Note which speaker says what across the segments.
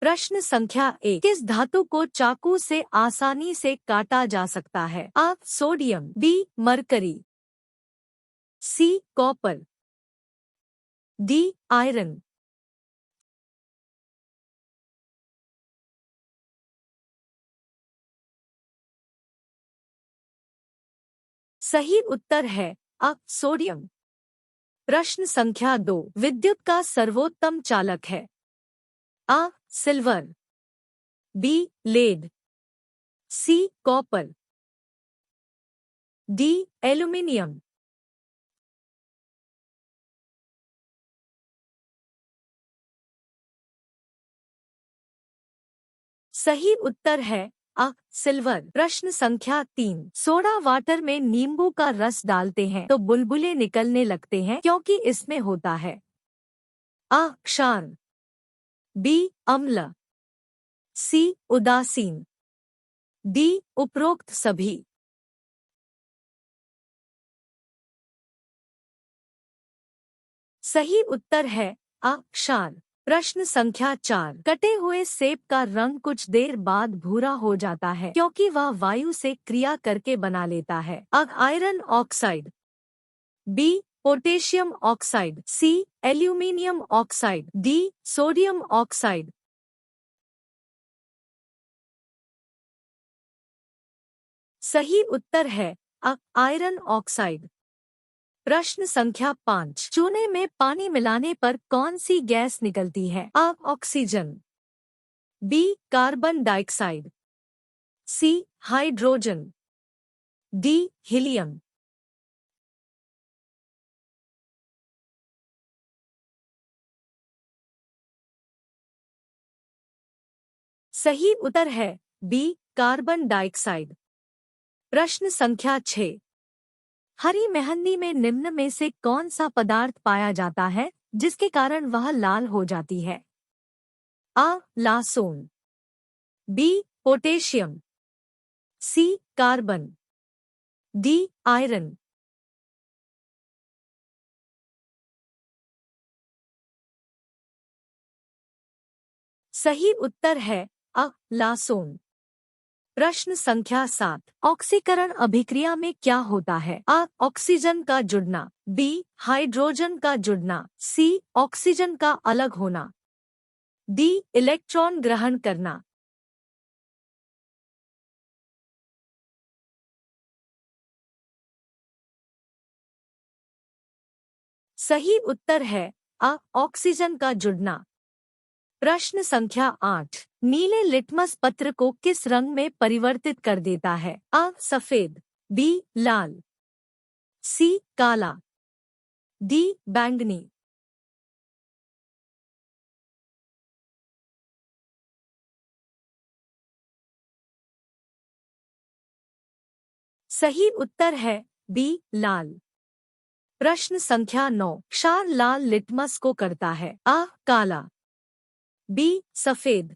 Speaker 1: प्रश्न संख्या 1, किस धातु को चाकू से आसानी से काटा जा सकता है? A sodium, B mercury, C copper, D iron. सही उत्तर है आ सोडियम। प्रश्न संख्या 2, विद्युत का सर्वोत्तम चालक है? A silver, B lead, C copper, D aluminium. सही उत्तर है आ सिल्वर। प्रश्न संख्या 3, सोडा वाटर में नींबू का रस डालते हैं तो बुलबुले निकलने लगते हैं क्योंकि इसमें होता है? आ क्षार, बी अम्ल, सी उदासीन, डी उपरोक्त सभी। सही उत्तर है आ क्षार। प्रश्न संख्या 4, कटे हुए सेब का रंग कुछ देर बाद भूरा हो जाता है क्योंकि वह वायु से क्रिया करके बना लेता है? A iron oxide, B potassium oxide, C aluminium oxide, D sodium oxide. सही उत्तर है आ आयरन ऑक्साइड। प्रश्न संख्या 5, चूने में पानी मिलाने पर कौन सी गैस निकलती है? आ oxygen, B carbon dioxide, C hydrogen, D helium. सही उत्तर है बी कार्बन डाइऑक्साइड। प्रश्न संख्या 6, हरी मेहंदी में निम्न में से कौन सा पदार्थ पाया जाता है जिसके कारण वह लाल हो जाती है? आ लासोन, बी पोटेशियम, सी कार्बन, डी आयरन। सही उत्तर है आ लासोन। प्रश्न संख्या 7, ऑक्सीकरण अभिक्रिया में क्या होता है? आ ऑक्सीजन का जुड़ना, बी हाइड्रोजन का जुड़ना, सी ऑक्सीजन का अलग होना, डी इलेक्ट्रॉन ग्रहण करना। सही उत्तर है आ ऑक्सीजन का जुड़ना। प्रश्न संख्या 8, नीले लिटमस पत्र को किस रंग में परिवर्तित कर देता है? आ सफेद, बी लाल, सी काला, डी बैंगनी। सही उत्तर है बी लाल। प्रश्न संख्या 9, क्षार लाल लिटमस को करता है? आ काला, बी सफेद,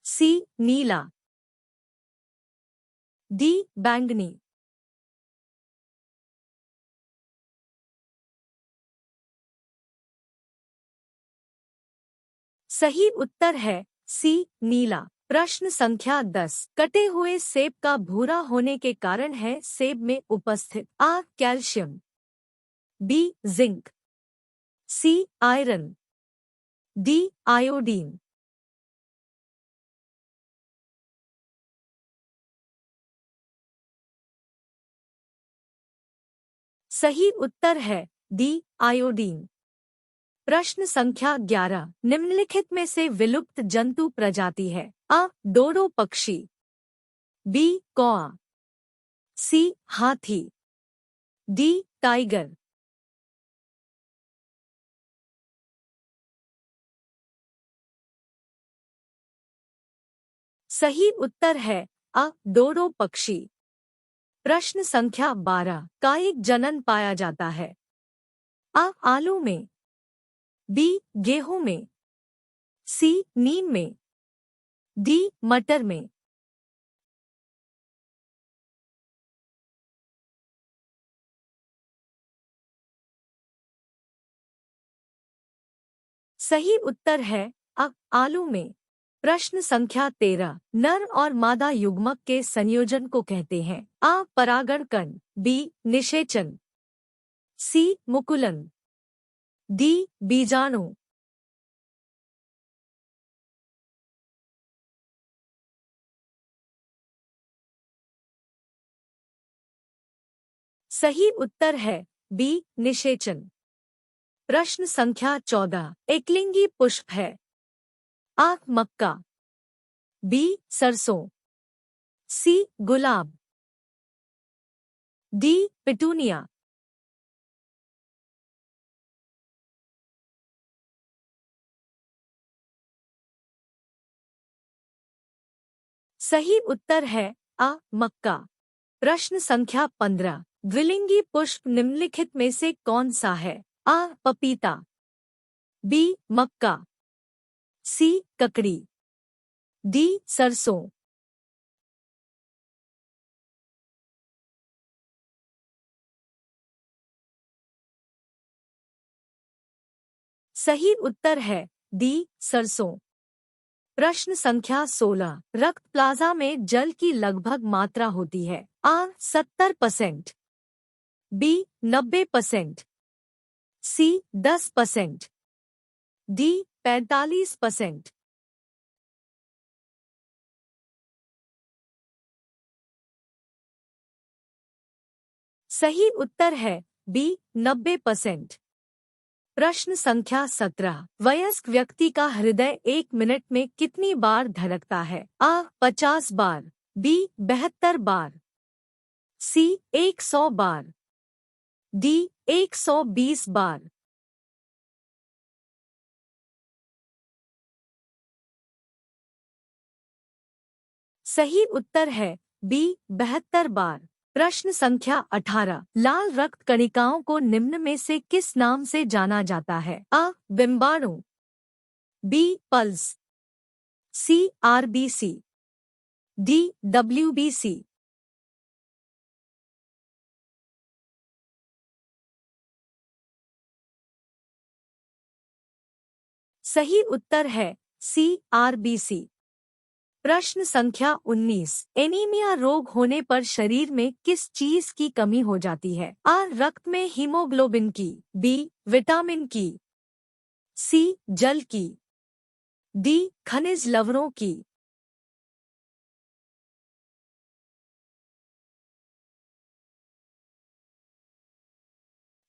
Speaker 1: सी नीला, डी बैंगनी। सही उत्तर है सी नीला। प्रश्न संख्या 10, कटे हुए सेब का भूरा होने के कारण है सेब में उपस्थित? A calcium, B zinc, C iron, D iodine. सही उत्तर है डी आयोडीन। प्रश्न संख्या 11, निम्नलिखित में से विलुप्त जंतु प्रजाति है? आ डोडो पक्षी, बी कौआ, सी हाथी, डी टाइगर। सही उत्तर है आ डोडो पक्षी। प्रश्न संख्या 12, कायिक जनन पाया जाता है? आ आलू में, बी गेहूं में, सी नीम में, डी मटर में। सही उत्तर है आ आलू में। प्रश्न संख्या 13। नर और मादा युग्मक के संयोजन को कहते हैं। आ परागण कण, बी निषेचन, सी मुकुलन, डी बीजाणु। सही उत्तर है बी निषेचन। प्रश्न संख्या 14। एकलिंगी पुष्प है। आ मक्का, बी सरसों, सी गुलाब, डी पिटूनिया। सही उत्तर है आ मक्का। प्रश्न संख्या 15। द्विलिंगी पुष्प निम्नलिखित में से कौन सा है? आ पपीता, बी मक्का, सी ककड़ी, डी सरसों। सही उत्तर है डी सरसों। प्रश्न संख्या 16। रक्त प्लाज्मा में जल की लगभग मात्रा होती है। आ 70%, बी 90%, सी 10%, डी 45%। सही उत्तर है बी 90%। प्रश्न संख्या 17। वयस्क व्यक्ति का हृदय 1 मिनट में कितनी बार धड़कता है? आ 50 बार, बी 72 बार, सी 100 बार, डी 120 बार। सही उत्तर है बी 72 बार। प्रश्न संख्या 18। लाल रक्त कणिकाओं को निम्न में से किस नाम से जाना जाता है? आ बिंबाणु, बी पल्स, सी आरबीसी, डी डब्ल्यूबीसी। सही उत्तर है सी आरबीसी। प्रश्न संख्या 19। एनीमिया रोग होने पर शरीर में किस चीज की कमी हो जाती है? आ रक्त में हीमोग्लोबिन की, बी विटामिन की, सी जल की, डी खनिज लवणों की।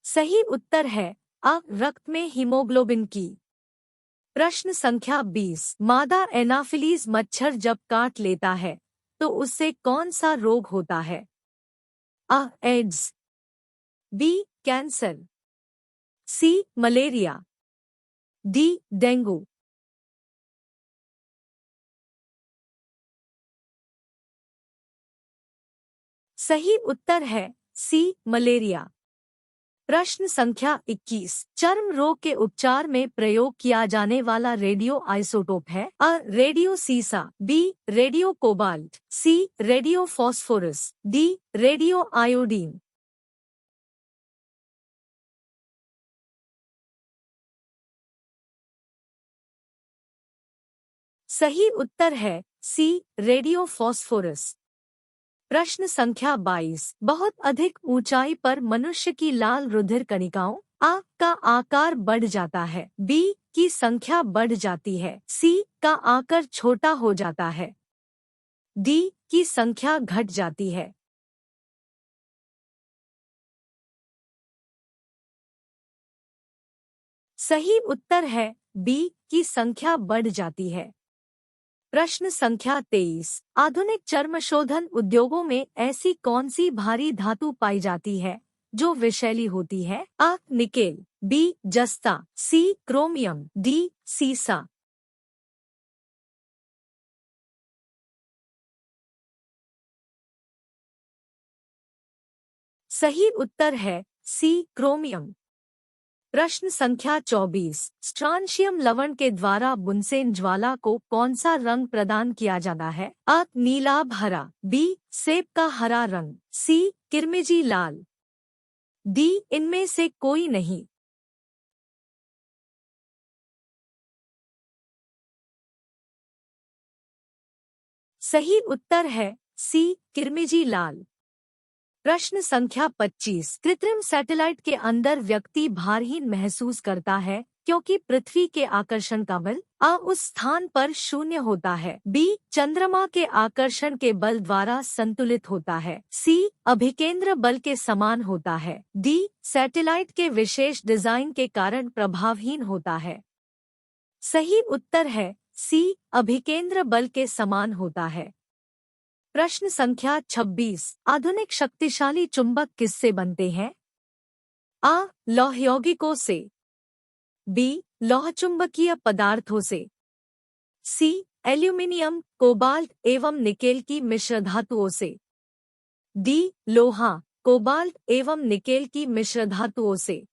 Speaker 1: सही उत्तर है आ रक्त में हीमोग्लोबिन की। प्रश्न संख्या 20। मादा एनाफिलीज मच्छर जब काट लेता है तो उससे कौन सा रोग होता है? आ एड्स, बी कैंसर, सी मलेरिया, डी डेंगू। सही उत्तर है सी मलेरिया। प्रश्न संख्या 21। चर्म रोग के उपचार में प्रयोग किया जाने वाला रेडियो आइसोटोप है? आ रेडियो सीसा, B radio cobalt, C radio phosphorus, D radio iodine. सही उत्तर है सी रेडियो फॉस्फोरस। प्रश्न संख्या 22। बहुत अधिक ऊंचाई पर मनुष्य की लाल रुधिर कणिकाओं आ का आकार बढ़ जाता है, बी की संख्या बढ़ जाती है, सी का आकार छोटा हो जाता है, डी की संख्या घट जाती है। सही उत्तर है बी की संख्या बढ़ जाती है। प्रश्न संख्या 23। आधुनिक चर्मशोधन उद्योगों में ऐसी कौन सी भारी धातु पाई जाती है जो विषैली होती है? आ निकेल, बी जस्ता, सी क्रोमियम, डी सीसा। सही उत्तर है सी क्रोमियम। प्रश्न संख्या 24। स्ट्रांशियम लवण के द्वारा बुनसेन ज्वाला को कौन सा रंग प्रदान किया जाता है? आ नीलाभ हरा, बी सेब का हरा रंग, सी किरमिजी लाल, डी इनमें से कोई नहीं। सही उत्तर है सी किरमिजी लाल। प्रश्न संख्या 25। कृत्रिम सैटेलाइट के अंदर व्यक्ति भारहीन महसूस करता है क्योंकि पृथ्वी के आकर्षण का बल उस स्थान पर शून्य होता है। बी चंद्रमा के आकर्षण के बल द्वारा संतुलित होता है। सी अभिकेंद्र बल के समान होता है। डी सैटेलाइट के विशेष डिजाइन के कारण प्रभावहीन होता है। सही उत्तर है सी अभिकेंद्र बल के समान होता है। प्रश्न संख्या 26। आधुनिक शक्तिशाली चुंबक किससे बनते हैं? आ लौह यौगिकों से, बी लौह चुंबकीय पदार्थों से, सी एल्यूमिनियम, कोबाल्ट एवं निकेल की मिश्र धातुओं से, डी लोहा, कोबाल्ट एवं निकेल की मिश्र धातुओं से।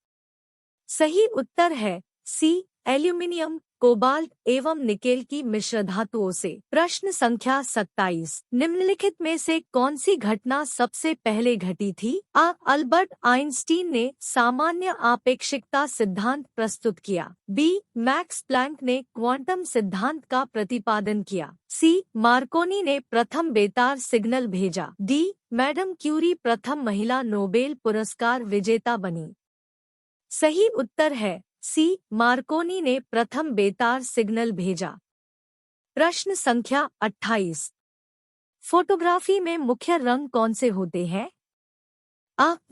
Speaker 1: सही उत्तर है सी एल्यूमिनियम, कोबाल्ट एवं निकेल की मिश्र धातुओं से। प्रश्न संख्या 27। निम्नलिखित में से कौन सी घटना सबसे पहले घटी थी? अल्बर्ट आइंस्टीन ने सामान्य आपेक्षिकता सिद्धांत प्रस्तुत किया। बी मैक्स प्लैंक ने क्वांटम सिद्धांत का प्रतिपादन किया। सी मार्कोनी ने प्रथम बेतार सिग्नल भेजा। डी मैडम क्यूरी प्रथम महिला नोबेल पुरस्कार विजेता बनी। सही उत्तर है सी मार्कोनी ने प्रथम बेतार सिग्नल भेजा। प्रश्न संख्या 28। फोटोग्राफी में मुख्य रंग कौन से होते हैं?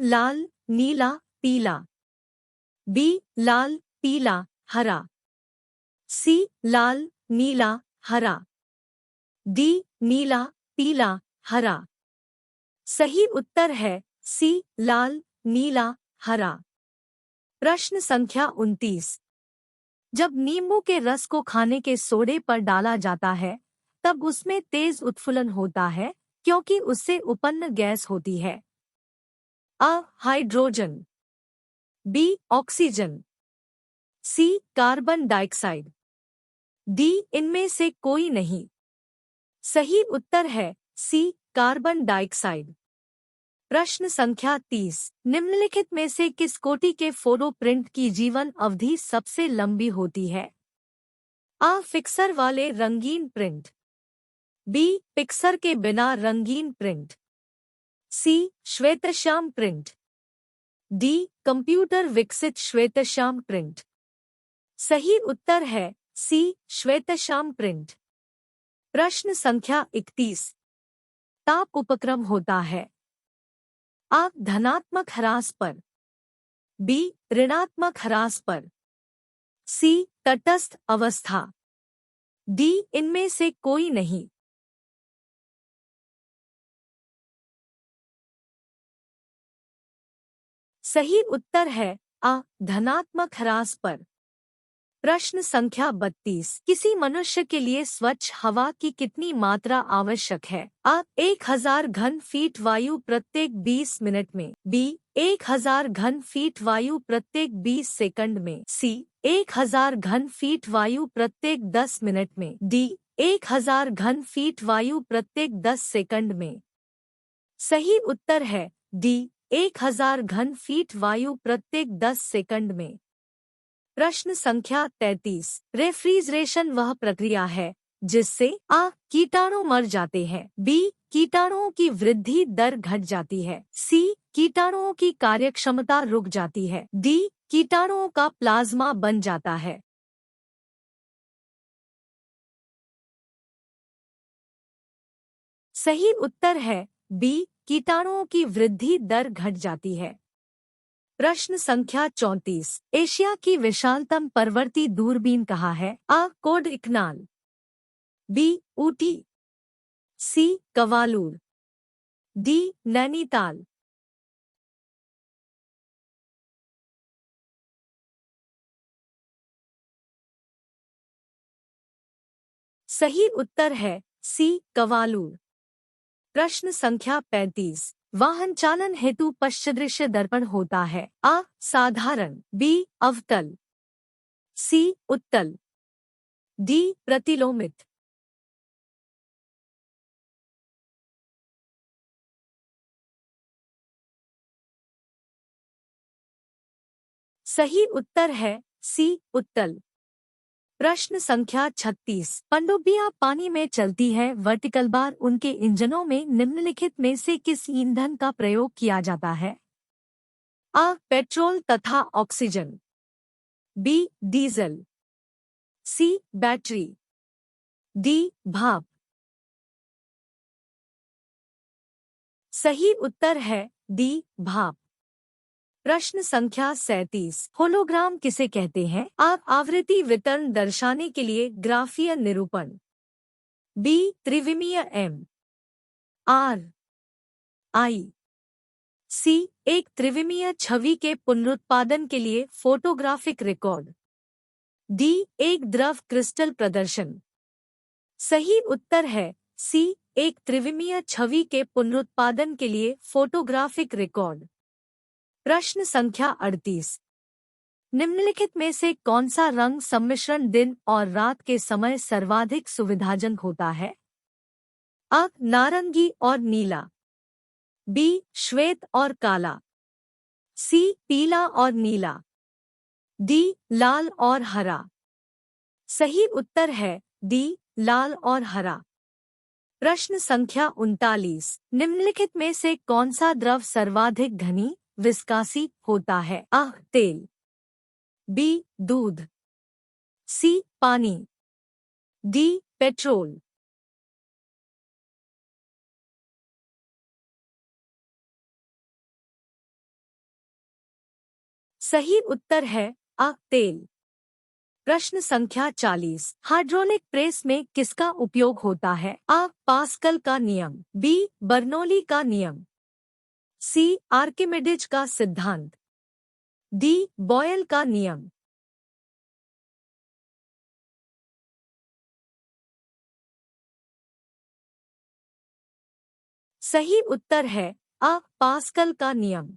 Speaker 1: लाल, नीला, पीला, बी लाल, पीला, हरा, सी लाल, नीला, हरा, डी नीला, पीला, हरा। सही उत्तर है सी लाल, नीला, हरा। प्रश्न संख्या 29। जब नींबू के रस को खाने के सोडे पर डाला जाता है तब उसमें तेज उत्फुल्लन होता है क्योंकि उससे उत्पन्न गैस होती है। हाइड्रोजन, बी ऑक्सीजन, सी कार्बन डाइऑक्साइड, डी इनमें से कोई नहीं। सही उत्तर है सी कार्बन डाइऑक्साइड। प्रश्न संख्या 30। निम्नलिखित में से किस कोटि के फोटो प्रिंट की जीवन अवधि सबसे लंबी होती है? फिक्सर वाले रंगीन प्रिंट, बी पिक्सर के बिना रंगीन प्रिंट, सी श्वेतश्याम प्रिंट, डी कंप्यूटर विकसित श्वेतश्याम प्रिंट। सही उत्तर है सी श्वेतश्याम प्रिंट। प्रश्न संख्या 31। ताप उपक्रम होता है धनात्मक ह्रास पर, बी ऋणात्मक ह्रास पर, सी तटस्थ अवस्था, डी इनमें से कोई नहीं। सही उत्तर है धनात्मक ह्रास पर। प्रश्न संख्या 32। किसी मनुष्य के लिए स्वच्छ हवा की कितनी मात्रा आवश्यक है? 1000 घन फीट वायु प्रत्येक 20 मिनट में, बी 1000 घन फीट वायु प्रत्येक 20 सेकंड में, सी 1000 घन फीट वायु प्रत्येक 10 मिनट में, डी 1000 घन फीट वायु प्रत्येक 10 सेकंड में। सही उत्तर है डी 1000 घन फीट वायु प्रत्येक 10 सेकंड में। प्रश्न संख्या 33। रेफ्रिजरेशन वह प्रक्रिया है जिससे कीटाणु मर जाते हैं, बी कीटाणुओं की वृद्धि दर घट जाती है, सी कीटाणुओं की कार्यक्षमता रुक जाती है, डी कीटाणुओं का प्लाज्मा बन जाता है। सही उत्तर है बी कीटाणुओं की वृद्धि दर घट जाती है। प्रश्न संख्या 34। एशिया की विशालतम पर्वतीय दूरबीन कहाँ है? कोडइकनाल, बी ऊटी, सी कवालूर, डी नैनीताल। सही उत्तर है सी कवालूर। प्रश्न संख्या 35। वाहन चालन हेतु पश्चदृश्य दर्पण होता है साधारण, बी अवतल, सी उत्तल, डी प्रतिलोमित। सही उत्तर है सी उत्तल। प्रश्न संख्या 36। पनडुब्बियां पानी में चलती है वर्टिकल बार उनके इंजनों में निम्नलिखित में से किस ईंधन का प्रयोग किया जाता है? आ पेट्रोल तथा ऑक्सीजन, बी डीजल, सी बैटरी, डी भाप। सही उत्तर है डी भाप। प्रश्न संख्या 37। होलोग्राम किसे कहते हैं? आप आवृत्ति वितरण दर्शाने के लिए ग्राफीय निरूपण, बी त्रिविमीय एम आर आई, सी एक त्रिविमीय छवि के पुनरुत्पादन के लिए फोटोग्राफिक रिकॉर्ड, डी एक द्रव क्रिस्टल प्रदर्शन। सही उत्तर है सी एक त्रिविमीय छवि के पुनरुत्पादन के लिए फोटोग्राफिक रिकॉर्ड। प्रश्न संख्या 38। निम्नलिखित में से कौन सा रंग सम्मिश्रण दिन और रात के समय सर्वाधिक सुविधाजनक होता है? अ नारंगी और नीला, बी श्वेत और काला, सी पीला और नीला, डी लाल और हरा। सही उत्तर है डी लाल और हरा। प्रश्न संख्या 39। निम्नलिखित में से कौन सा द्रव सर्वाधिक घनी विस्कासी होता है? अ तेल, बी दूध, सी पानी, डी पेट्रोल। सही उत्तर है अ तेल। प्रश्न संख्या 40। हाइड्रोलिक प्रेस में किसका उपयोग होता है? अ पास्कल का नियम, बी बर्नौली का नियम, सी आर्किमिडीज का सिद्धांत, डी बॉयल का नियम। सही उत्तर है अ पास्कल का नियम।